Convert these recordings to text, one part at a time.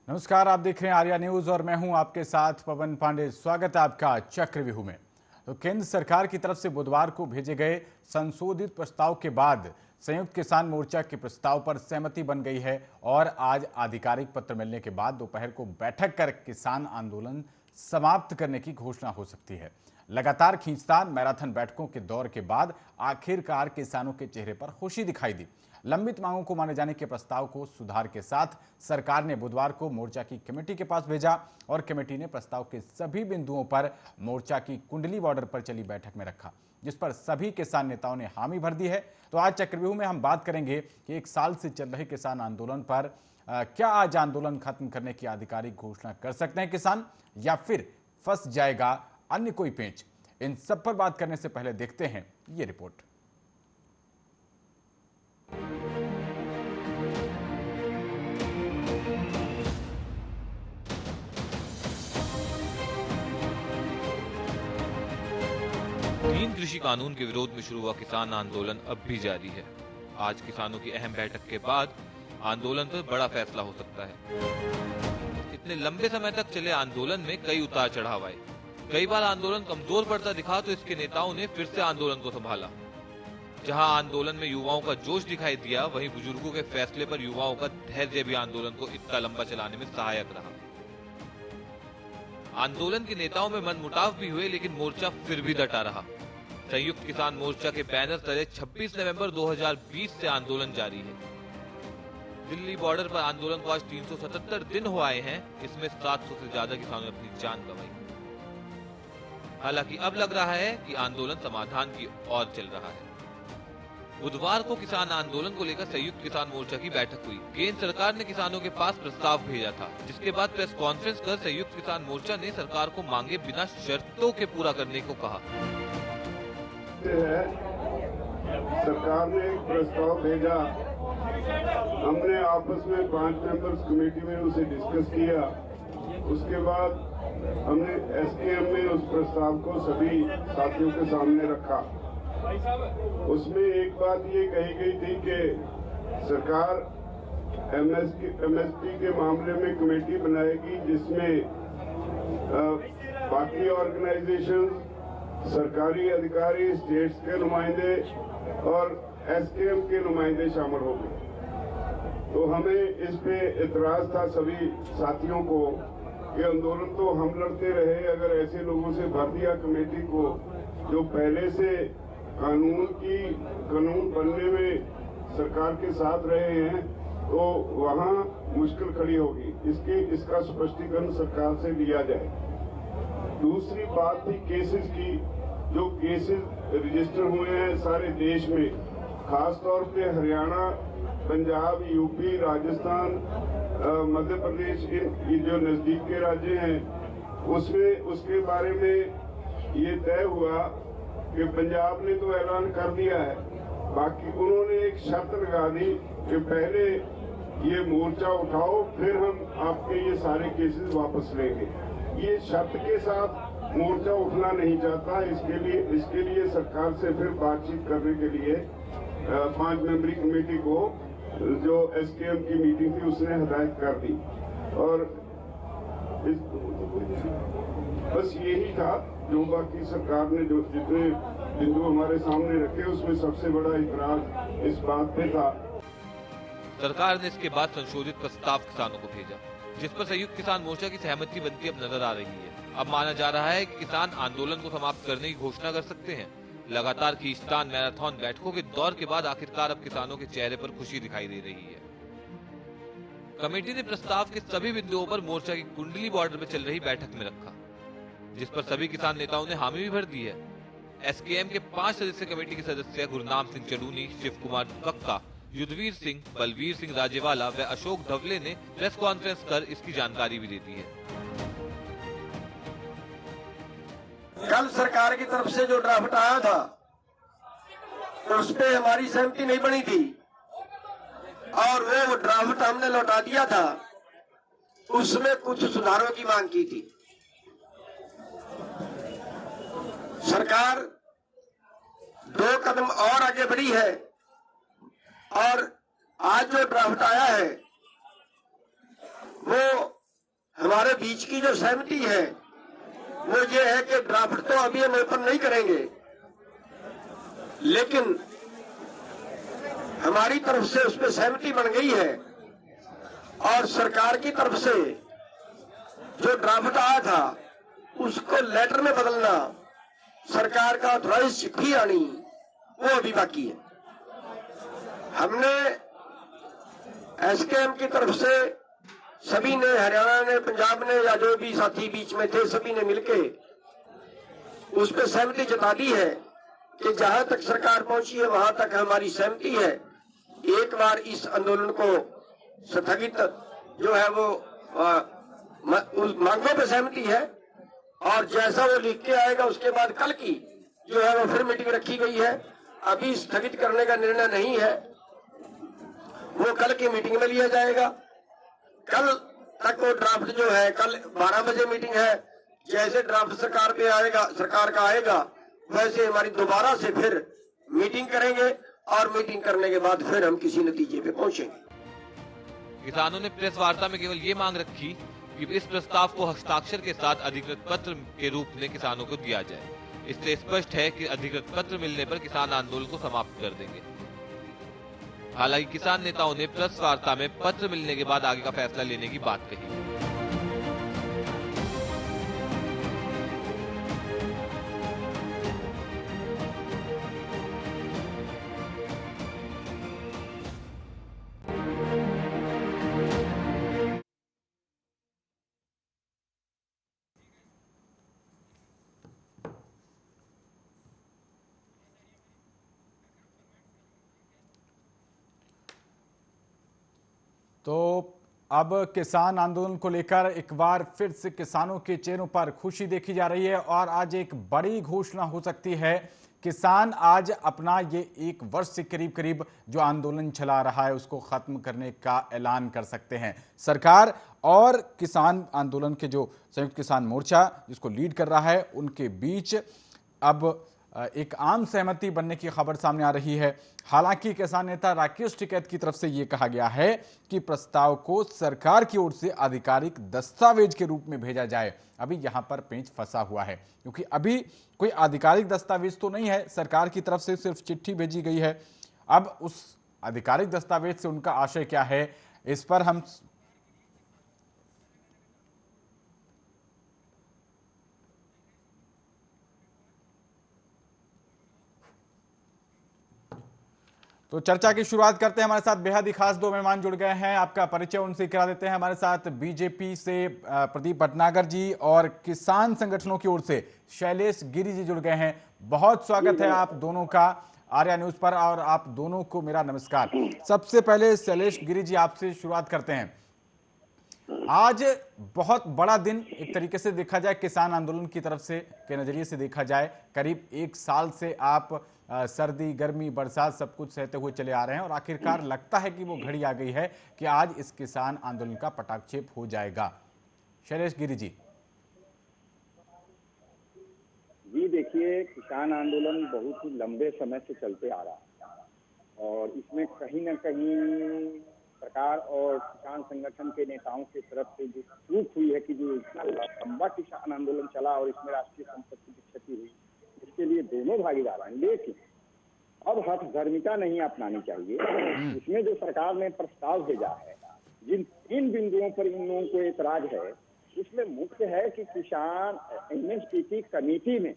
नमस्कार, आप देख रहे हैं आर्या न्यूज और मैं हूं आपके साथ पवन पांडे। स्वागत है आपका चक्रव्यूह में। तो केंद्र सरकार की तरफ से बुधवार को भेजे गए संशोधित प्रस्ताव के बाद संयुक्त किसान मोर्चा के प्रस्ताव पर सहमति बन गई है और आज आधिकारिक पत्र मिलने के बाद दोपहर को बैठक कर किसान आंदोलन समाप्त करने की घोषणा हो सकती है। लगातार खींचतान मैराथन बैठकों के दौर के बाद आखिरकार किसानों के चेहरे पर खुशी दिखाई दी। लंबित मांगों को माने जाने के प्रस्ताव को सुधार के साथ सरकार ने बुधवार को मोर्चा की कमेटी के पास भेजा और कमेटी ने प्रस्ताव के सभी बिंदुओं पर मोर्चा की कुंडली बॉर्डर पर चली बैठक में रखा, जिस पर सभी किसान नेताओं ने हामी भर दी है। तो आज चक्रव्यूह में हम बात करेंगे कि 1 साल से चल रहे किसान आंदोलन पर क्या आज आंदोलन खत्म करने की आधिकारिक घोषणा कर सकते हैं किसान, या फिर फंस जाएगा अन्य कोई पेंच। इन सब पर बात करने से पहले देखते हैं ये रिपोर्ट। तीन कृषि कानून के विरोध में शुरू हुआ किसान आंदोलन अब भी जारी है। आज किसानों की अहम बैठक के बाद आंदोलन पर बड़ा फैसला हो सकता है। इतने लंबे समय तक चले आंदोलन में कई उतार चढ़ाव आए। कई बार आंदोलन कमजोर पड़ता दिखा तो इसके नेताओं ने फिर से आंदोलन को संभाला। जहां आंदोलन में युवाओं का जोश दिखाई दिया, वहीं बुजुर्गों के फैसले पर युवाओं का धैर्य भी आंदोलन को इतना लंबा चलाने में सहायक रहा। आंदोलन के नेताओं में मनमुटाव भी हुए, लेकिन मोर्चा फिर भी डटा रहा। संयुक्त किसान मोर्चा के बैनर तले 26 नवंबर 2020 से आंदोलन जारी है। दिल्ली बॉर्डर पर आंदोलन को आज 377 दिन हो आए हैं। इसमें 700 से ज्यादा किसानों ने अपनी जान गंवाई। हालांकि अब लग रहा है कि आंदोलन समाधान की ओर चल रहा है। बुधवार को किसान आंदोलन को लेकर संयुक्त किसान मोर्चा की बैठक हुई। केंद्र सरकार ने किसानों के पास प्रस्ताव भेजा था, जिसके बाद प्रेस कॉन्फ्रेंस कर संयुक्त किसान मोर्चा ने सरकार को मांगे बिना शर्तों के पूरा करने को कहा। सरकार ने एक प्रस्ताव भेजा, हमने आपस में 5 मेंबर्स कमेटी में उसे डिस्कस किया। उसके बाद हमने एसकेएम में उस प्रस्ताव को सभी साथियों के सामने रखा। उसमें एक बात ये कही गई थी कि सरकार एमएसपी के मामले में कमेटी बनाएगी, जिसमें बाकी ऑर्गेनाइजेशन, सरकारी अधिकारी, स्टेट्स के नुमाइंदे और एसकेएम के नुमाइंदे शामिल हो गए। तो हमें इस पे इतराज था सभी साथियों को कि आंदोलन तो हम लड़ते रहे, अगर ऐसे लोगों से भर दिया कमेटी को जो पहले से कानून बनने में सरकार के साथ रहे हैं, तो वहाँ मुश्किल खड़ी होगी। इसका स्पष्टीकरण सरकार से लिया जाए। दूसरी बात थी केसेस की। जो केसेस रजिस्टर हुए हैं सारे देश में, खास तौर पे हरियाणा, पंजाब, यूपी, राजस्थान, मध्य प्रदेश, ये जो नजदीक के राज्य हैं, उसमें उसके बारे में ये तय हुआ कि पंजाब ने तो ऐलान कर दिया है, बाकी उन्होंने एक शर्त लगा दी कि पहले ये मोर्चा उठाओ, फिर हम आपके ये सारे केसेस वापस लेंगे। ये शर्त के साथ मोर्चा उठना नहीं चाहता। इसके लिए सरकार से फिर बातचीत करने के लिए 5 मेंबरी कमेटी को, जो एसकेएम की मीटिंग थी, उसने हदायत कर दी। और बस यही था जो बाकी सरकार ने जो जितने बिंदु हमारे सामने रखे, उसमें सबसे बड़ा इतराज इस बात पे था। सरकार ने इसके बाद संशोधित प्रस्ताव किसानों को भेजा, जिस पर संयुक्त किसान मोर्चा की सहमति बनती अब नजर आ रही है। अब माना जा रहा है कि किसान आंदोलन को समाप्त करने की घोषणा कर सकते हैं। लगातार खींचतान मैराथन बैठकों के दौर के बाद आखिरकार अब किसानों के चेहरे पर खुशी दिखाई दे रही है। कमेटी ने प्रस्ताव के सभी बिंदुओं पर मोर्चा की कुंडली बॉर्डर पर चल रही बैठक में रखा, जिस पर सभी किसान नेताओं ने हामी भी भर दी है। एसकेएम के 5 सदस्य कमेटी के सदस्य गुरनाम सिंह चडूनी, शिव कुमार कक्का, युद्धवीर सिंह, बलवीर सिंह राजेवाला व अशोक धवले ने प्रेस कॉन्फ्रेंस कर इसकी जानकारी भी दे दी है। कल सरकार की तरफ से जो ड्राफ्ट आया था, उस पे हमारी सहमति नहीं बनी थी और वो ड्राफ्ट हमने लौटा दिया था। उसमें कुछ सुधारों की मांग की थी। सरकार 2 कदम और आगे बढ़ी है और आज जो ड्राफ्ट आया है वो हमारे बीच की जो सहमति है वो ये है कि ड्राफ्ट तो अभी हम ओपन नहीं करेंगे, लेकिन हमारी तरफ से उस पर सहमति बन गई है और सरकार की तरफ से जो ड्राफ्ट आया था उसको लेटर में बदलना, सरकार का ऑथराइज चिट्ठी आनी, वो अभी बाकी है। हमने एसकेएम की तरफ से सभी ने, हरियाणा ने, पंजाब ने, या जो भी साथी बीच में थे, सभी ने मिलके उस पर सहमति जता दी है कि जहां तक सरकार पहुंची है वहां तक हमारी सहमति है। एक बार इस आंदोलन को स्थगित जो है वो उस मांगों पर सहमति है और जैसा वो लिख के आएगा उसके बाद कल की जो है वो फिर मीटिंग रखी गई है। अभी स्थगित करने का निर्णय नहीं है, वो कल की मीटिंग में लिया जाएगा। कल तक वो ड्राफ्ट जो है, कल 12 बजे मीटिंग है, जैसे ड्राफ्ट सरकार पे आएगा, सरकार का आएगा, वैसे हमारी दोबारा से फिर मीटिंग करेंगे और मीटिंग करने के बाद फिर हम किसी नतीजे पे पहुंचेंगे। किसानों ने प्रेस वार्ता में केवल ये मांग रखी कि इस प्रस्ताव को हस्ताक्षर के साथ अधिकृत पत्र के रूप में किसानों को दिया जाए। इससे स्पष्ट है कि अधिकृत पत्र मिलने पर किसान आंदोलन को समाप्त कर देंगे। हालांकि किसान नेताओं ने प्रेस वार्ता में पत्र मिलने के बाद आगे का फैसला लेने की बात कही। तो अब किसान आंदोलन को लेकर एक बार फिर से किसानों के चेहरों पर खुशी देखी जा रही है और आज एक बड़ी घोषणा हो सकती है। किसान आज अपना ये 1 वर्ष से करीब जो आंदोलन चला रहा है उसको खत्म करने का ऐलान कर सकते हैं। सरकार और किसान आंदोलन के जो संयुक्त किसान मोर्चा जिसको लीड कर रहा है उनके बीच अब एक आम सहमति बनने की खबर सामने आ रही है। हालांकि किसान नेता राकेश टिकैत की तरफ से यह कहा गया है कि प्रस्ताव को सरकार की ओर से आधिकारिक दस्तावेज के रूप में भेजा जाए। अभी यहां पर पेंच फंसा हुआ है क्योंकि अभी कोई आधिकारिक दस्तावेज तो नहीं है, सरकार की तरफ से सिर्फ चिट्ठी भेजी गई है। अब उस आधिकारिक दस्तावेज से उनका आशय क्या है, इस पर हम तो चर्चा की शुरुआत करते हैं। हमारे साथ बेहद ही खास 2 मेहमान जुड़ गए हैं, आपका परिचय उनसे करा देते हैं। हमारे साथ बीजेपी से प्रदीप भटनागर जी और किसान संगठनों की ओर से शैलेश गिरी जी जुड़ गए हैं। बहुत स्वागत है आप दोनों का आर्या न्यूज पर और आप दोनों को मेरा नमस्कार। सबसे पहले शैलेश गिरी जी आपसे शुरुआत करते हैं। आज बहुत बड़ा दिन एक तरीके से देखा जाए, किसान आंदोलन की तरफ से के नजरिए से देखा जाए, करीब 1 साल से आप सर्दी गर्मी बरसात सब कुछ सहते हुए चले आ रहे हैं और आखिरकार लगता है कि वो घड़ी आ गई है कि आज इस किसान आंदोलन का पटाक्षेप हो जाएगा। शैलेश गिरी जी। जी देखिए, किसान आंदोलन बहुत ही लंबे समय से चलते आ रहा है और इसमें कहीं न कहीं सरकार और किसान संगठन के नेताओं की तरफ से जो चूक हुई है कि जो इतना लंबा किसान आंदोलन चला और इसमें राष्ट्रीय संपत्ति की क्षति हुई, इसके लिए दोनों भागीदार हैं। लेकिन अब हठधर्मिता नहीं अपनानी चाहिए। इसमें जो सरकार ने प्रस्ताव भेजा है, जिन 3 बिंदुओं पर इन लोगों को एतराज है, इसमें मुख्य है कि किसान एमएसपी कमेटी में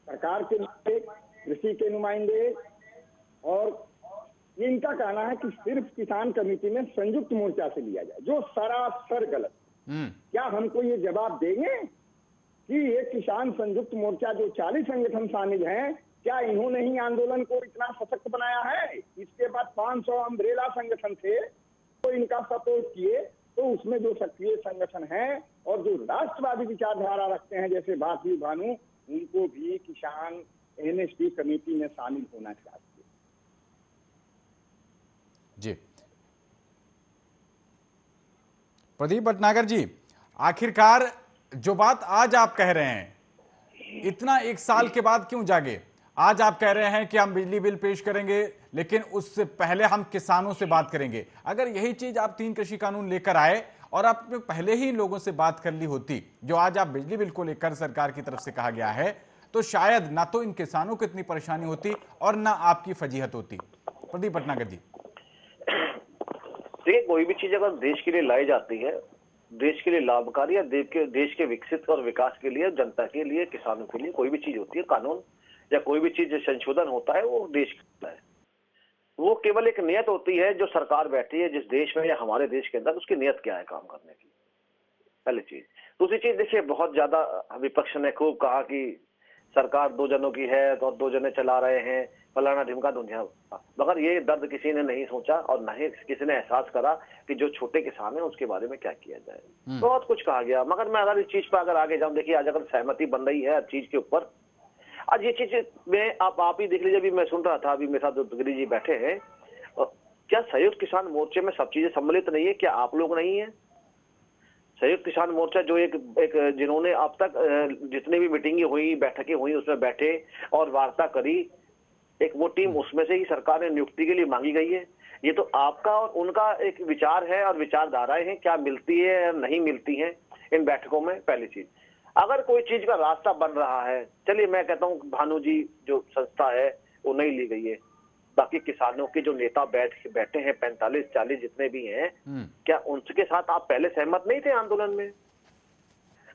सरकार के नुमाइंदे, कृषि के नुमाइंदे और इनका कहना है कि सिर्फ किसान कमेटी में संयुक्त मोर्चा से लिया जाए, जो सरासर गलत। क्या हमको ये जवाब देंगे कि ये किसान संयुक्त मोर्चा जो 40 संगठन शामिल हैं, क्या इन्होंने ही आंदोलन को इतना सशक्त बनाया है? इसके बाद 500 अम्ब्रेला संगठन थे तो इनका सपोर्ट किए, तो उसमें जो सक्रिय संगठन हैं और जो राष्ट्रवादी विचारधारा रखते हैं जैसे भारतीय भानु, उनको भी किसान एनएसडी कमेटी में शामिल होना चाहिए। जी प्रदीप भटनागर जी, आखिरकार जो बात आज आप कह रहे हैं, इतना 1 साल के बाद क्यों जागे? आज आप कह रहे हैं कि हम बिजली बिल पेश करेंगे, लेकिन उससे पहले हम किसानों से बात करेंगे। अगर यही चीज आप 3 कृषि कानून लेकर आए और आपने पहले ही लोगों से बात कर ली होती, जो आज आप बिजली बिल को लेकर सरकार की तरफ से कहा गया है, तो शायद ना तो इन किसानों को इतनी परेशानी होती और ना आपकी फजीहत होती। प्रदीप भटनागर जी। देखिए, कोई भी चीज अगर देश के लिए लाई जाती है, देश के लिए लाभकारी या देश के विकसित और विकास के लिए, जनता के लिए, किसानों के लिए कोई भी चीज होती है, कानून या कोई भी चीज संशोधन होता है, वो देश का है। वो केवल एक नियत होती है जो सरकार बैठी है जिस देश में या हमारे देश के अंदर, उसकी नियत क्या है काम करने की, पहली चीज। दूसरी चीज, देखिए बहुत ज्यादा विपक्ष ने खूब कहा कि सरकार दो जनों की है और दो जने चला रहे हैं, फलाना ढिमका दुनिया, मगर ये दर्द किसी ने नहीं सोचा और न ही किसी ने एहसास करा कि जो छोटे किसान है उसके बारे में क्या किया जाए। बहुत कुछ कहा गया, मगर मैं अगर इस चीज पर अगर आगे जाऊं, देखिए आज अगर सहमति बन रही है हर चीज के ऊपर, आज ये चीज में आप ही देख लीजिए, अभी मैं सुन रहा था, अभी मेरे साथ गिरी जी बैठे हैं, क्या संयुक्त किसान मोर्चे में सब चीजें सम्मिलित नहीं है? क्या आप लोग नहीं है? संयुक्त किसान मोर्चा जो एक जिन्होंने अब तक जितने भी मीटिंगें हुई, बैठकें हुई, उसमें बैठे और वार्ता करी, एक वो टीम उसमें से ही सरकार ने नियुक्ति के लिए मांगी गई है। ये तो आपका और उनका एक विचार है और विचारधाराएं हैं, क्या मिलती है या नहीं मिलती हैं इन बैठकों में। पहली चीज, अगर कोई चीज का रास्ता बन रहा है, चलिए मैं कहता हूँ भानु जी जो संस्था है वो नहीं ली गई है, बाकी किसानों के जो नेता बैठे हैं 45-40 जितने भी हैं, क्या उनके साथ आप पहले सहमत नहीं थे आंदोलन में?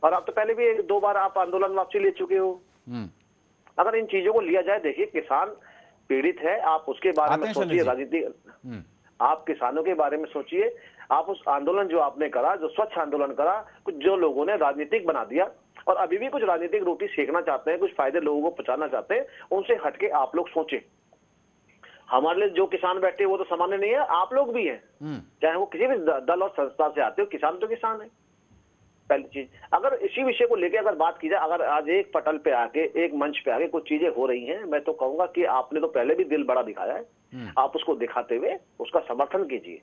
और आप तो पहले भी 2 बार आप आंदोलन वापसी ले चुके हो। अगर इन चीजों को लिया जाए, देखिए किसान पीड़ित है, आप उसके बारे में सोचिए, राजनीति, आप किसानों के बारे में सोचिए। आप उस आंदोलन जो आपने करा, जो स्वच्छ आंदोलन करा, कुछ जो लोगों ने राजनीतिक बना दिया और अभी भी कुछ राजनीतिक रोटी सेकना चाहते हैं, कुछ फायदे लोगों को पहुंचाना चाहते हैं, उनसे हटके आप लोग सोचे। हमारे लिए जो किसान बैठे वो तो सामान्य नहीं है, आप लोग भी हैं, चाहे वो किसी भी दल और संस्था से आते हो, किसान तो किसान है। पहली चीज, अगर इसी विषय को लेकर अगर बात की जाए, अगर आज एक पटल पे आके, एक मंच पे आके कुछ चीजें हो रही हैं, मैं तो कहूंगा कि आपने तो पहले भी दिल बड़ा दिखाया है, आप उसको दिखाते हुए उसका समर्थन कीजिए।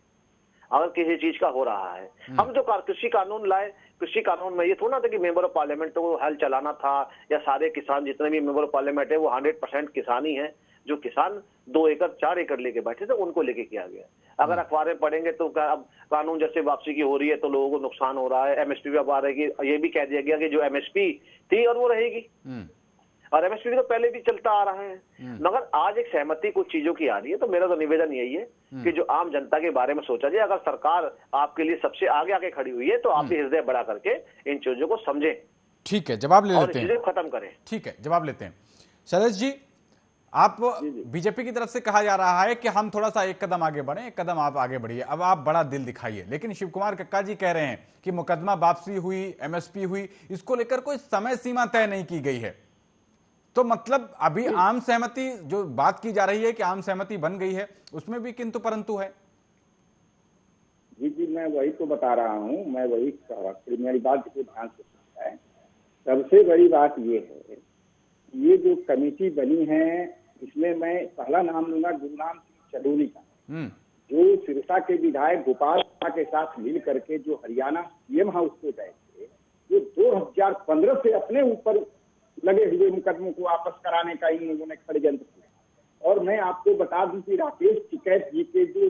अगर किसी चीज का हो रहा है, हम जो कृषि कानून लाए, कृषि कानून में ये थोड़ा था कि मेंबर ऑफ पार्लियामेंट को हल चलाना था, या सारे किसान जितने भी मेंबर ऑफ पार्लियामेंट है वो 100% किसान ही है। जो किसान 2 एकड़ 4 एकड़ लेके बैठे थे उनको लेके किया गया। अगर अखबारें पढ़ेंगे तो अब कानून जैसे वापसी की हो रही है तो लोगों को नुकसान हो रहा है, एमएसपी पे अब आ रहेगी, ये भी कह दिया गया कि जो एमएसपी थी और वो रहेगी, और एमएसपी तो पहले भी चलता आ रहा है। मगर आज एक सहमति कुछ चीजों की आ रही है, तो मेरा तो निवेदन यही है कि जो आम जनता के बारे में सोचा जाए, अगर सरकार आपके लिए सबसे आगे आके खड़ी हुई है तो आप भी हृदय बड़ा करके इन चीजों को समझें। ठीक है, जवाब ले लेते हैं, खत्म करें। ठीक है, जवाब लेते हैं। शरद जी, आप बीजेपी की तरफ से कहा जा रहा है कि हम थोड़ा सा एक कदम आगे बढ़े, एक कदम आप आगे बढ़िए, अब आप बड़ा दिल दिखाइए, लेकिन शिव कुमार कक्का जी कह रहे हैं कि मुकदमा वापसी हुई, एमएसपी हुई, इसको लेकर कोई समय सीमा तय नहीं की गई है। तो मतलब अभी आम सहमति जो बात की जा रही है कि आम सहमति बन गई है, उसमें भी किंतु परंतु है। जी, मैं वही तो बता रहा हूँ, मैं वही कह रहा हूँ, मेरी बात को ध्यान से सुनता है। सबसे बड़ी बात ये है, ये जो कमेटी बनी है, इसमें मैं पहला नाम लूंगा गुरनाम सिंह चंदोली का, जो सिरसा के विधायक गोपाल के साथ मिल करके जो हरियाणा सीएम हाउस को गए थे, जो 2015 से अपने ऊपर लगे हुए मुकदमों को वापस कराने का इन लोगों ने षड्यंत्र किया। और मैं आपको बता दूं कि राकेश टिकैत जी के जो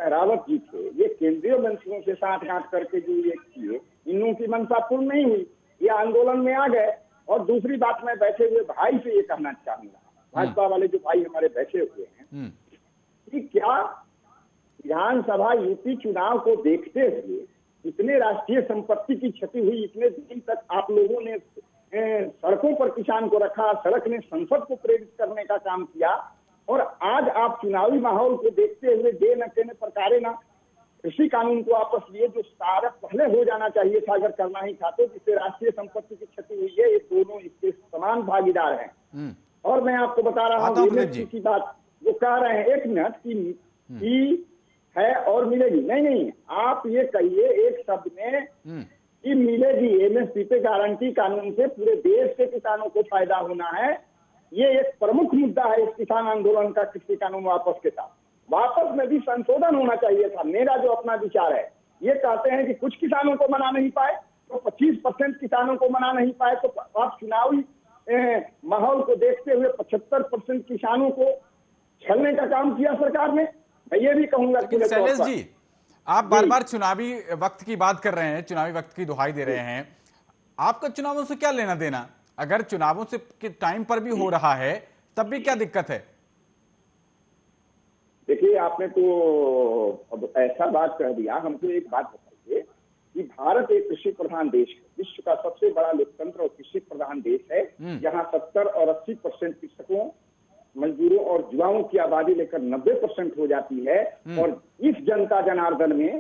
रावत जी थे, ये केंद्रीय मंत्रियों के साथ गांठ करके जो ये किए, इन लोगों की मंशा पूर्ण नहीं हुई, ये आंदोलन में आ गए। और दूसरी बात, मैं बैठे हुए भाई से ये कहना चाहूंगा, भाजपा वाले जो भाई हमारे बैठे हुए हैं, कि क्या विधानसभा यूपी चुनाव को देखते हुए इतने राष्ट्रीय संपत्ति की क्षति हुई, इतने दिन तक आप लोगों ने सड़कों पर किसान को रखा, सड़क ने संसद को प्रेरित करने का काम किया, और आज आप चुनावी माहौल को देखते हुए दे न कहने प्रकारे ना कृषि कानून को वापस लिए, जो सारा पहले हो जाना चाहिए था अगर करना ही था, तो जिससे राष्ट्रीय संपत्ति की क्षति हुई है, ये दोनों इसके समान भागीदार हैं। और मैं आपको बता रहा हूँ की बात जो कह रहे हैं, 1 मिनट की है और मिलेगी, नहीं, आप ये कहिए एक शब्द में कि मिलेगी, एमएसपी पे गारंटी कानून से पूरे देश के किसानों को फायदा होना है। ये एक प्रमुख मुद्दा है इस किसान आंदोलन का, कृषि कानून वापस के साथ। वापस में भी संशोधन होना चाहिए था, मेरा जो अपना विचार है। ये कहते हैं कि कुछ किसानों को मना नहीं पाए, तो 25% किसानों को मना नहीं पाए, तो आप चुनावी माहौल को देखते हुए 75% किसानों को छलने का काम किया सरकार ने। मैं ये भी कहूंगा कि शैलेश जी, आप बार बार चुनावी वक्त की बात कर रहे हैं, चुनावी वक्त की दुहाई दे रहे हैं। आपका चुनावों से क्या लेना देना? अगर चुनावों से के टाइम पर भी हो रहा है तब भी क्या दिक्कत है? देखिए, आपने तो अब ऐसा बात कह दिया। हमको एक बात बताइए कि भारत एक कृषि प्रधान देश है, विश्व का सबसे बड़ा लोकतंत्र और कृषि प्रधान देश है। यहाँ 70 और 80% कृषकों, मजदूरों और युवाओं की आबादी लेकर 90% हो जाती है। और इस जनता जनार्दन में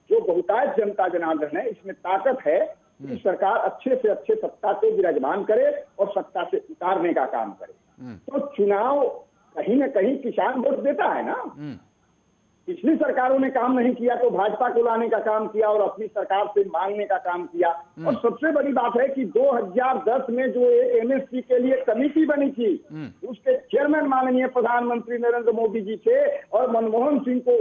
जो बहुतायत जनता जनार्दन है, इसमें ताकत है कि सरकार अच्छे से अच्छे सत्ता को विराजमान करे और सत्ता से उतारने का काम करे। तो चुनाव कहीं ना कहीं किसान वोट देता है ना। पिछली सरकारों ने काम नहीं किया तो भाजपा को लाने का काम किया और अपनी सरकार से मांगने का काम किया। और सबसे बड़ी बात है कि 2010 में जो एमएसपी के लिए कमेटी बनी थी, उसके चेयरमैन माननीय प्रधानमंत्री नरेंद्र मोदी जी थे और मनमोहन सिंह को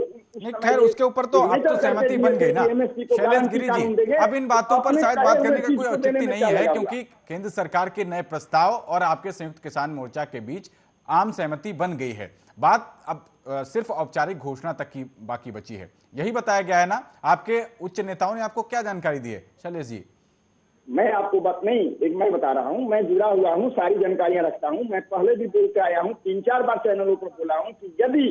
खैर उसके ऊपर तो अब तो सहमति बन गई ना शैलेंद्र गिरी जी। अब इन बातों पर शायद बात करने का कोई औचित्य नहीं है, क्योंकि केंद्र सरकार के नए प्रस्ताव और आपके संयुक्त किसान मोर्चा के बीच आम सहमति बन गई है। बात अब सिर्फ औपचारिक घोषणा तक की बाकी बची है, यही बताया गया है ना? आपके उच्च नेताओं ने आपको क्या जानकारी दी है शैलेश जी? मैं आपको बात नहीं, एक मैं बता रहा हूं, मैं जुड़ा हुआ हूं, सारी जानकारियां रखता हूं। मैं पहले भी बोल के आया हूं, 3-4 बार चैनलों पर बोला हूं कि यदि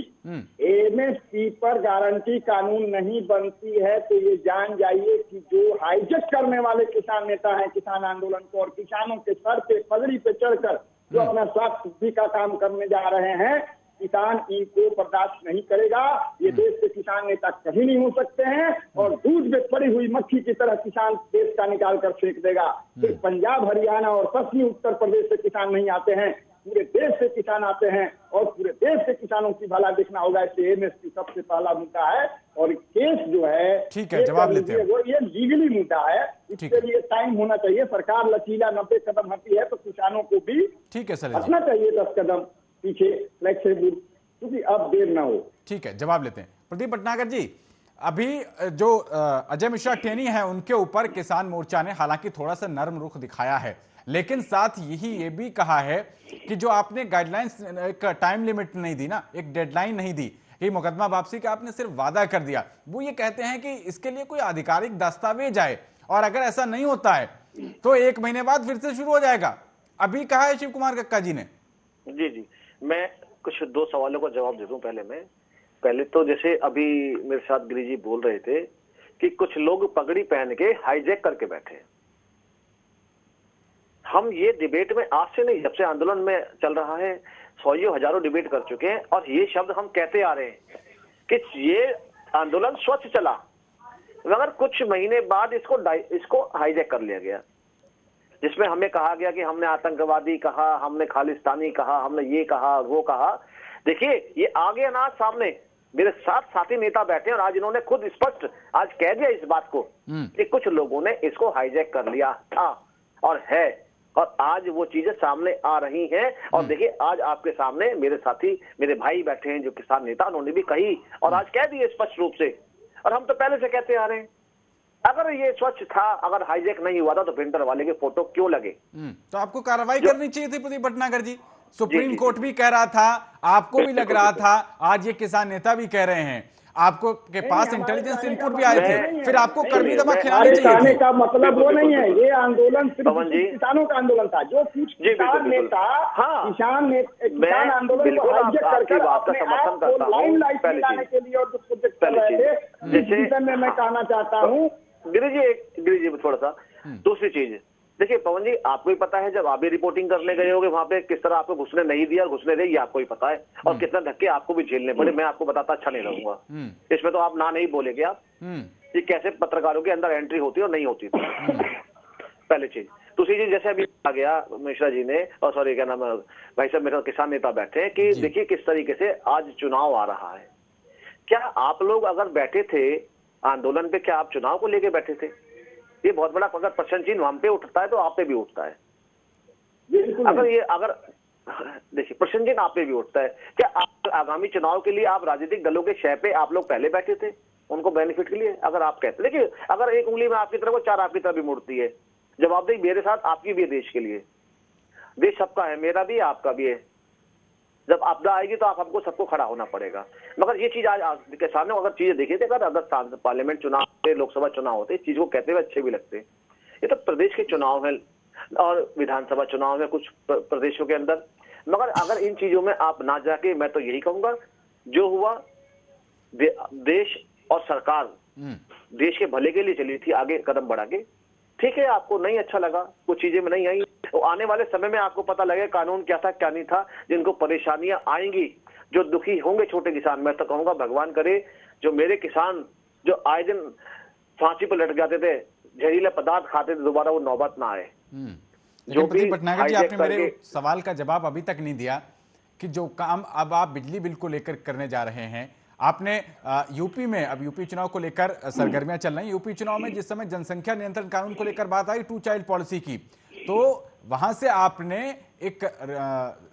एमएसपी पर गारंटी कानून नहीं बनती है तो ये जान जाइए कि जो हाईजेक करने वाले किसान नेता हैं किसान आंदोलन को और किसानों के सर पे पगड़ी पे चढ़कर जो अपना स्वार्थ सिद्धि का काम करने जा रहे हैं, किसान इनको बर्दाश्त नहीं करेगा। ये देश के किसान नेता कहीं नहीं हो सकते हैं और दूध में पड़ी हुई मक्खी की तरह किसान देश का निकाल कर फेंक देगा। सिर्फ पंजाब, हरियाणा और पश्चिमी उत्तर प्रदेश से किसान नहीं आते हैं, पूरे देश से किसान आते हैं और पूरे देश के किसानों की भला देखना होगा। इसलिए एमएसपी सबसे पहला मुद्दा है और केस जो है, ठीक है, जवाब लेते हैं, वो ये लीगली मुद्दा है। इसके लिए टाइम होना चाहिए। सरकार लचीला 90 कदम हटी है तो किसानों को भी ठीक है हटना चाहिए 10 कदम पीछे, फ्लेक्सिबल, क्योंकि अब देर ना हो। ठीक है, जवाब लेते हैं। प्रदीप भटनागर जी, अभी जो अजय मिश्रा टेनी है उनके ऊपर किसान मोर्चा ने हालांकि थोड़ा सा नरम रुख दिखाया है, लेकिन साथ यही ये भी कहा है कि जो आपने गाइडलाइंस, एक टाइम लिमिट नहीं दी ना, एक डेडलाइन नहीं दी, ये मुकदमा वापसी का आपने सिर्फ वादा कर दिया। वो ये कहते हैं कि इसके लिए कोई आधिकारिक दस्तावेज आए और अगर ऐसा नहीं होता है तो 1 महीने बाद फिर से शुरू हो जाएगा। अभी कहा है शिव कुमार कक्का जी ने। जी, मैं कुछ 2 सवालों का जवाब दे दूं। पहले तो जैसे अभी मेरे साथ गिरी जी बोल रहे थे कि कुछ लोग पगड़ी पहन के हाईजैक करके बैठे हैं। हम ये डिबेट में आज से नहीं, जब से आंदोलन में चल रहा है, 100 हजारों डिबेट कर चुके हैं और ये शब्द हम कहते आ रहे हैं कि ये आंदोलन स्वच्छ चला, मगर कुछ महीने बाद इसको हाईजैक कर लिया गया, जिसमें हमें कहा गया कि हमने आतंकवादी कहा, हमने खालिस्तानी कहा, हमने ये कहा, वो कहा। देखिए, ये आ गया ना सामने, मेरे साथ साथी नेता बैठे और आज इन्होंने खुद स्पष्ट आज कह दिया इस बात को कि कुछ लोगों ने इसको हाईजैक कर लिया था और है, और आज वो चीजें सामने आ रही हैं। और देखिए, आज आपके सामने मेरे साथी, मेरे भाई बैठे हैं जो किसान नेता, उन्होंने भी कही और आज कह दिए स्पष्ट रूप से। और हम तो पहले से कहते आ रहे हैं, अगर ये स्वच्छ था, अगर हाईजैक नहीं हुआ था तो प्रिंटर वाले के फोटो क्यों लगे? तो आपको कार्रवाई करनी चाहिए थी प्रदीप भटनागर जी। सुप्रीम कोर्ट भी कह रहा था, आपको भी लग रहा था, आज ये किसान नेता भी कह रहे हैं, आपको के पास इंटेलिजेंस इनपुट भी आए थे, फिर आपको कर्मी दमा खिलानी चाहिए थी। का मतलब वो नहीं है, ये आंदोलन सिर्फ किसानों का आंदोलन था। जो कुछ किसान नेता किसान आंदोलन को हाईजैक करके अपने आप को लाइमलाइट में लाने के लिए और प्रोजेक्ट कर रहे थे, इस विषय में मैं कहना चाहता हूँ। गिरी जी थोड़ा सा दूसरी चीज, देखिए पवन जी, आपको ही पता है जब आप भी रिपोर्टिंग करने गए होगे वहां पे किस तरह आपको घुसने नहीं दिया और घुसने दे, ये आपको ही पता है, और कितना धक्के आपको भी झेलने पड़े। मैं आपको बताता अच्छा नहीं रहूंगा, इसमें तो आप ना नहीं बोलेंगे आप कि कैसे पत्रकारों के अंदर एंट्री होती है और नहीं होती थी। पहली चीज। दूसरी चीज, जैसे अभी आ गया मिश्रा जी ने, और सॉरी क्या नाम है भाई साहब, मेरे किसान नेता बैठे हैं कि देखिए किस तरीके से आज चुनाव आ रहा है। क्या आप लोग अगर बैठे थे आंदोलन पे, क्या आप चुनाव को लेके बैठे थे? ये बहुत बड़ा अगर प्रश्न चिन्ह हम पे उठता है तो आप पे भी उठता है। अगर देखिए प्रश्न चिन्ह आप पे भी उठता है, क्या आप आगामी चुनाव के लिए आप राजनीतिक दलों के शय पे आप लोग पहले बैठे थे उनको बेनिफिट के लिए? अगर आप कहते, देखिए अगर एक उंगली में आपकी तरफ और 4 आपकी तरफ भी मुड़ती है, जवाबदेही मेरे साथ आपकी भी है, देश के लिए। देश सबका है, मेरा भी है, आपका भी है। जब आपदा आएगी तो आप हमको सबको खड़ा होना पड़ेगा। मगर ये चीज आज किसानों को अगर चीजें देखी थी, अगर पार्लियामेंट चुनाव होते, लोकसभा चुनाव होते, इस चीज को कहते हुए अच्छे भी लगते। ये तो प्रदेश के चुनाव है और विधानसभा चुनाव है कुछ प्रदेशों के अंदर। मगर अगर इन चीजों में आप ना जाके, मैं तो यही कहूंगा जो हुआ देश और सरकार देश के भले के लिए चली थी, आगे कदम बढ़ा के। ठीक है, आपको नहीं अच्छा लगा, कुछ चीजें में नहीं आई, तो आने वाले समय में आपको पता लगे कानून क्या था क्या नहीं था। जिनको परेशानियां आएंगी, जो दुखी होंगे छोटे किसान, मैं तो कहूंगा भगवान करे जो मेरे किसान जो आए दिन फांसी पर लटक जाते थे, जहरीले पदार्थ खाते थे, दोबारा वो नौबत ना आए। जो प्रदीप भटनागर जी, आपने मेरे सवाल का जवाब अभी तक नहीं दिया कि जो काम अब आप बिजली बिल को लेकर करने जा रहे हैं, आपने यूपी में, अब यूपी चुनाव को लेकर सरगर्मियां चल रही हैं। यूपी चुनाव में जिस समय जनसंख्या नियंत्रण कानून को लेकर बात आई, 2 चाइल्ड पॉलिसी की, तो वहां से आपने एक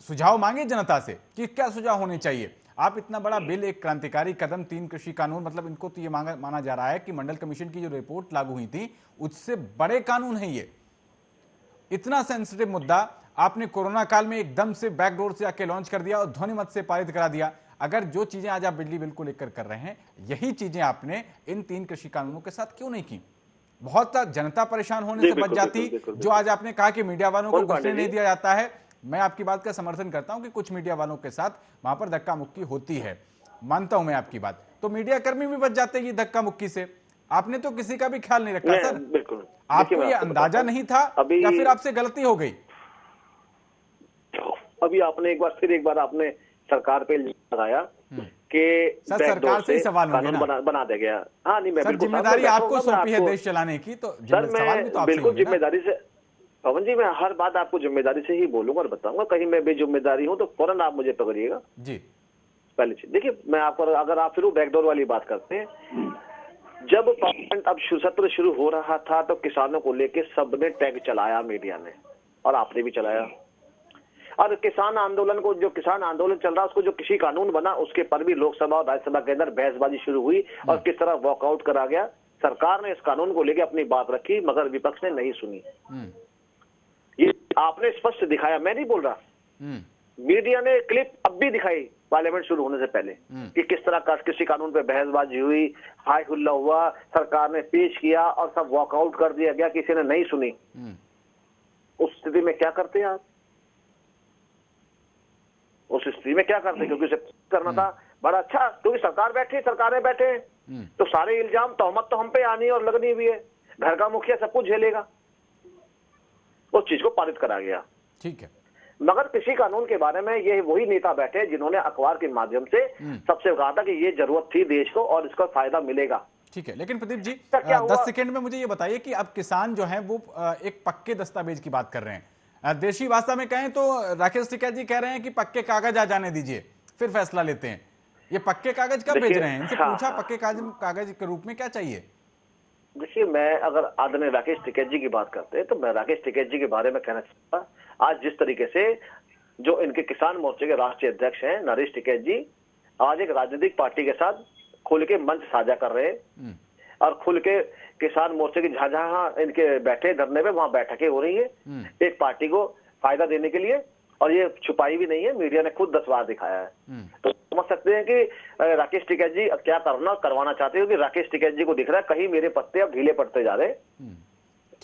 सुझाव मांगे जनता से कि क्या सुझाव होने चाहिए। आप इतना बड़ा बिल, एक क्रांतिकारी कदम, 3 कृषि कानून, मतलब इनको तो ये माना जा रहा है कि मंडल कमीशन की जो रिपोर्ट लागू हुई थी उससे बड़े कानून है ये। इतना सेंसिटिव मुद्दा आपने कोरोना काल में एकदम से बैकडोर से आके लॉन्च कर दिया और ध्वनिमत से पारित करा दिया। अगर जो चीजें आज आप बिजली बिल को लेकर कर रहे हैं, यही चीजें आपने इन 3 कृषि कानूनों के साथ क्यों नहीं की? बहुत जनता परेशान होने से बच जाती। जो आज आपने कहा कि मीडिया वालों को घुसने नहीं दिया जाता है, मैं आपकी बात का समर्थन करता हूं कि कुछ मीडिया वालों के साथ वहां पर धक्का मुक्की होती है, मानता हूं मैं आपकी बात। तो मीडिया कर्मी भी बच जाते हैं धक्का मुक्की से। आपने तो किसी का भी ख्याल नहीं रखा सर। बिल्कुल, आपको ये अंदाजा नहीं था या फिर आपसे गलती हो गई? अभी आपने एक बार आपने सरकार पे लगाया कि सरकार से ही सवाल बना दे गया। हाँ, नहीं, मैं सर, जिम्मेदारी आपको सौंपी है देश चलाने की, तो सर मैं बिल्कुल जिम्मेदारी से, पवन जी, मैं हर बात आपको जिम्मेदारी से ही बोलूंगा और बताऊंगा। कहीं मैं बेजिम्मेदारी हूं तो फौरन आप मुझे पकड़िएगा जी। पहले चीज देखिए, मैं आपको, अगर आप फिर वो बैकडोर वाली बात करते हैं, जब पार्लियामेंट अब सत्र शुरू हो रहा था तो किसानों को लेके सबने टैग चलाया मीडिया ने, और आपने भी चलाया। और किसान आंदोलन को, जो किसान आंदोलन चल रहा है उसको जो कृषि कानून बना, उसके पर भी लोकसभा और राज्यसभा के अंदर बहसबाजी शुरू हुई और किस तरह वॉकआउट करा गया। सरकार ने इस कानून को लेकर अपनी बात रखी, मगर विपक्ष ने नहीं सुनी। ये आपने स्पष्ट दिखाया, मैं नहीं बोल रहा, मीडिया ने क्लिप अब भी दिखाई पार्लियामेंट शुरू होने से पहले कि किस तरह कृषि कानून पे बहसबाजी हुई, हाई हुल्ला हुआ, सरकार ने पेश किया और सब वॉकआउट कर दिया गया, किसी ने नहीं सुनी। उस स्थिति में क्या करते हैं आप? उस स्थिति में क्या करते? क्योंकि उसे करना था बड़ा अच्छा, क्योंकि सरकारें बैठे तो सारे इल्जाम, तहमत तो हम पे आनी और लगनी भी है, घर का मुखिया सब कुछ झेलेगा। उस चीज को पारित करा गया, ठीक है। मगर कृषि कानून के बारे में ये वही नेता बैठे जिन्होंने अखबार के माध्यम से सबसे कहा था कि ये जरूरत थी देश को और इसका फायदा मिलेगा। ठीक है, लेकिन प्रदीप जी 10 सेकंड में मुझे ये बताइए कि अब किसान जो है वो एक पक्के दस्तावेज की बात कर रहे हैं। देशी भाषा में कहें तो राकेश टिकैत जी कह रहे हैं कि पक्के कागज आ जाने दीजिए, फिर फैसला लेते हैं। ये पक्के कागज कब भेज रहे हैं? इनसे पूछा पक्के कागज के रूप में क्या चाहिए? देखिए, मैं अगर आदरणीय राकेश टिकैत जी की बात करते हैं तो मैं राकेश टिकैत जी के बारे में कहना चाहता, आज जिस तरीके से जो इनके किसान मोर्चे के राष्ट्रीय अध्यक्ष हैं नरेश टिकैत जी, आज एक राजनीतिक पार्टी के साथ खुल के मंच साझा कर रहे हैं और खुल के किसान मोर्चे की जहां इनके बैठे धरने पे वहां बैठकें हो रही है एक पार्टी को फायदा देने के लिए, और ये छुपाई भी नहीं है, मीडिया ने खुद 10 बार दिखाया है। तो समझ सकते हैं कि राकेश टिकैत जी क्या करवाना चाहते हो कि राकेश टिकैत जी को दिख रहा है कहीं मेरे पत्ते अब ढीले पड़ते जा रहे।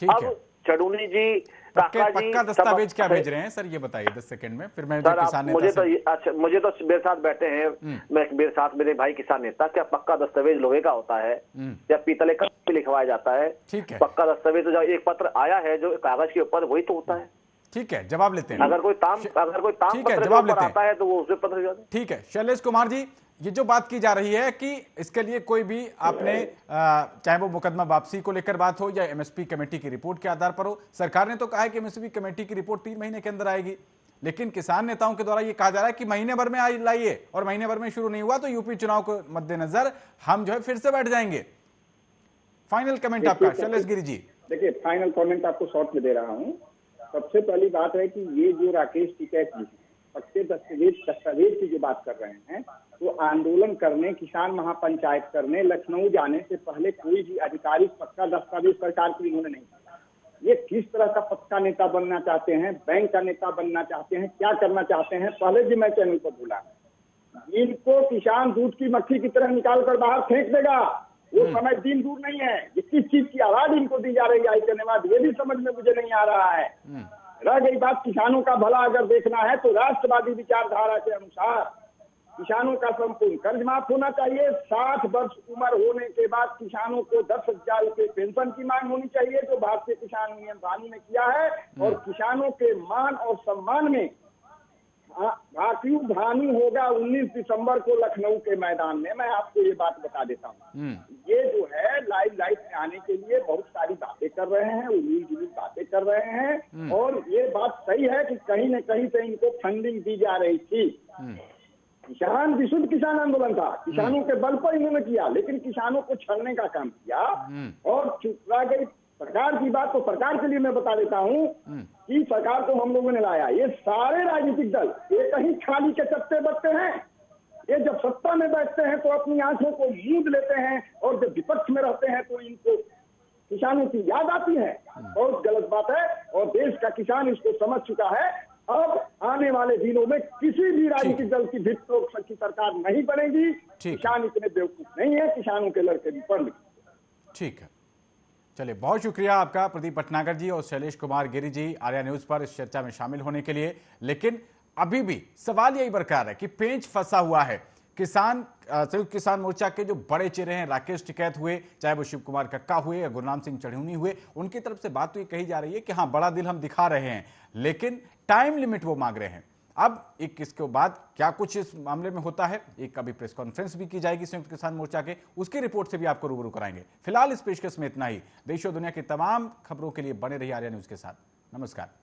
अब चडूनी जी, पक्का दस्तावेज क्या भेज रहे हैं सर, ये बताइए 10 सेकंड में, फिर मैं किसान नेता मुझे तो मेरे साथ बैठे हैं, मैं मेरे साथ मेरे भाई किसान नेता, क्या पक्का दस्तावेज लोहे का होता है या पीतले का लिखवाया जाता है? ठीक है, पक्का दस्तावेज तो जब एक पत्र आया है जो कागज के ऊपर, वही तो होता है। ठीक है, जवाब लेते हैं। अगर कोई ताम पत्र जवाब लेते आता है तो वो उसे पत्र। ठीक है, शैलेश कुमार जी, ये जो बात की जा रही है कि इसके लिए कोई भी आपने चाहे वो मुकदमा वापसी को लेकर बात हो या एमएसपी कमेटी की रिपोर्ट के आधार पर हो, सरकार ने तो कहा है कि एमएसपी कमेटी की रिपोर्ट 3 महीने के अंदर आएगी, लेकिन किसान नेताओं के द्वारा ये कहा जा रहा है कि महीने भर में लाइए, और महीने भर में शुरू नहीं हुआ तो यूपी चुनाव को मद्देनजर हम जो है फिर से बैठ जाएंगे। फाइनल कमेंट आपका शैलेश गिरी जी। देखिए, फाइनल कमेंट आपको शॉर्ट में दे रहा हूँ। सबसे पहली बात है कि ये जो राकेश टिकैत जी पक्के दस्तावेज की जो बात कर रहे हैं, तो आंदोलन करने, किसान महापंचायत करने लखनऊ जाने से पहले कोई भी आधिकारिक पक्का दस्तावेज सरकार को इन्होंने नहीं दिया। ये किस तरह का पक्ष का नेता बनना चाहते हैं, बैंक का नेता बनना चाहते हैं, क्या करना चाहते हैं। पहले भी मैं चैनल पर बोला, इनको किसान दूध की मक्खी की तरह निकाल कर बाहर फेंक देगा। वो समय दिन दूर नहीं है। किस चीज की आवाज इनको दी जा रही है करने बाद, ये भी समझ में मुझे नहीं आ रहा है। रह गई बात किसानों का भला अगर देखना है तो राष्ट्रवादी विचारधारा के अनुसार किसानों का संपूर्ण कर्ज माफ होना चाहिए। 60 वर्ष उम्र होने के बाद किसानों को 10,000 रुपए पेंशन की मांग होनी चाहिए, जो भारतीय किसान यूनियन वानी ने किया है। और किसानों के मान और सम्मान में भाकियू धानी होगा 19 दिसंबर को लखनऊ के मैदान में। मैं आपको ये बात बता देता हूँ। ये जो है लाइव में आने के लिए बहुत सारी बातें कर रहे हैं, उलील जुलील बातें कर रहे हैं। और ये बात सही है कि कहीं न कहीं से इनको फंडिंग दी जा रही थी। किसान विशुद्ध किसान आंदोलन था, किसानों के बल पर इन्होंने किया, लेकिन किसानों को छलने का काम किया। और चुप रह गई सरकार की बात। तो सरकार के लिए मैं बता देता हूँ कि सरकार को हम लोगों ने लाया, ये सारे राजनीतिक दल ये कहीं खाली के चत्ते बचते हैं। ये जब सत्ता में बैठते हैं तो अपनी आंखों को मूंद लेते हैं, और जब विपक्ष में रहते हैं तो इनको किसानों की याद आती है। बहुत गलत बात है, और देश का किसान इसको समझ चुका है। अब आने वाले दिनों में किसी भी राजनीतिक दल की विपक्ष की सरकार नहीं बनेगी। किसान इतने बेवकूफ नहीं है, किसानों के लड़के भी पढ़ लिखे। ठीक है, चलिए, बहुत शुक्रिया आपका प्रदीप भटनागर जी और शैलेश कुमार गिरी जी आर्या न्यूज पर इस चर्चा में शामिल होने के लिए। लेकिन अभी भी सवाल यही बरकरार है कि पेंच फंसा हुआ है। संयुक्त किसान मोर्चा के जो बड़े चेहरे हैं, राकेश टिकैत हुए, चाहे वो शिव कुमार कक्का हुए या गुरनाम सिंह चढ़ूनी हुए, उनकी तरफ से बात तो ये कही जा रही है कि हाँ, बड़ा दिल हम दिखा रहे हैं, लेकिन टाइम लिमिट वो मांग रहे हैं। अब एक इसके बाद क्या कुछ इस मामले में होता है, एक अभी प्रेस कॉन्फ्रेंस भी की जाएगी संयुक्त किसान मोर्चा के, उसकी रिपोर्ट से भी आपको रूबरू कराएंगे। फिलहाल इस पेशकश में इतना ही। देश और दुनिया की तमाम खबरों के लिए बने रहिए आर्या न्यूज के साथ। नमस्कार।